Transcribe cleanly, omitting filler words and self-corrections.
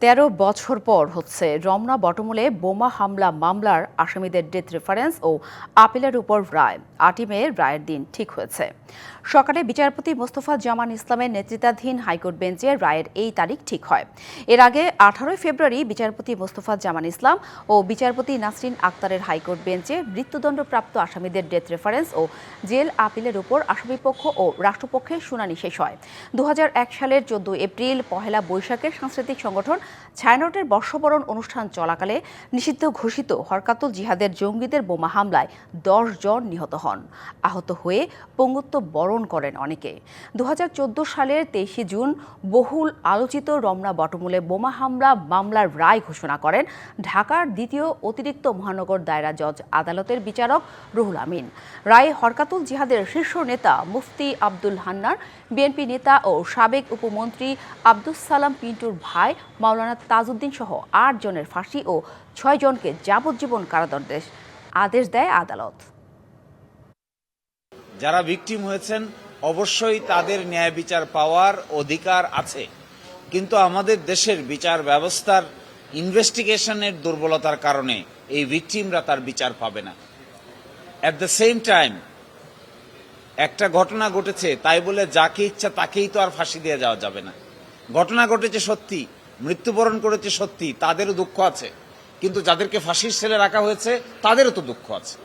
১৩ বছর পর হচ্ছে রমনা বটমূলে বোমা হামলা মামলার আসামিদের ডেথ রেফারেন্স ও আপিলের উপর রায়। ৮ই মে রায়ের দিন ঠিক হয়েছে। সকালে বিচারপতি মোস্তফা জামান ইসলামের নেতৃত্বাধীন হাইকোর্ট বেঞ্চে রায়ের এই তারিখ ঠিক হয়। এর আগে ১৮ ফেব্রুয়ারি বিচারপতি মোস্তফা জামান ইসলাম ও বিচারপতি নাসরিন আক্তারের হাইকোর্ট বেঞ্চে মৃত্যুদণ্ডপ্রাপ্ত আসামিদের ডেথ রেফারেন্স ও জেল আপিলের উপর আসামিপক্ষ ও রাষ্ট্রপক্ষের শুনানি শেষ হয়। ২০০১ সালের ১৪ এপ্রিল পহেলা বৈশাখের সাংস্কৃতিক সংগঠন ছায়ানটের বর্ষবরণ অনুষ্ঠান চলাকালে নিষিদ্ধ ঘোষিত হরকাতুল জিহাদের জঙ্গিদের বোমা হামলায় ১০ জন নিহত হন। আহত হয়ে পঙ্গুত্ব বরণ করেন অনেকে। ২০১৪ সালের ২৩ জুন বহুল আলোচিত রমনা বটমূলে বোমা হামলা মামলার রায় ঘোষণা করেন ঢাকার দ্বিতীয় অতিরিক্ত মহানগর দায়রা জজ আদালতের বিচারক রুহুল আমিন। রায়ে হরকাতুল জিহাদের শীর্ষ নেতা মুফতি আব্দুল হান্নান, বিএনপি নেতা ও সাবেক উপমন্ত্রী আব্দুস সালাম পিন্টুর ভাই মাওলানা তাজউদ্দিন সহ ৮ জনের ফাঁসি ও ৬ জনকে যাবজ্জীবন কারাদণ্ডের আদেশ দেয় আদালত। যারা ভিকটিম হয়েছেন অবশ্যই তাদের ন্যায় বিচার পাওয়ার অধিকার আছে, কিন্তু আমাদের দেশের বিচার ব্যবস্থার ইনভেস্টিগেশনের দুর্বলতার কারণে এই ভিকটিমরা তার বিচার পাবে না। অ্যাট দ্য সেম টাইম একটা ঘটনা ঘটেছে তাই বলে যাকে ইচ্ছা তাকেই তো আর ফাঁসি দিয়ে যাওয়া যাবে না। ঘটনা ঘটেছে সত্যি, মৃত্যুবরণ করেছে সত্যি, তাদেরও দুঃখ আছে, কিন্তু যাদেরকে ফাঁসির সেলে রাখা হয়েছে তাদেরও তো দুঃখ আছে।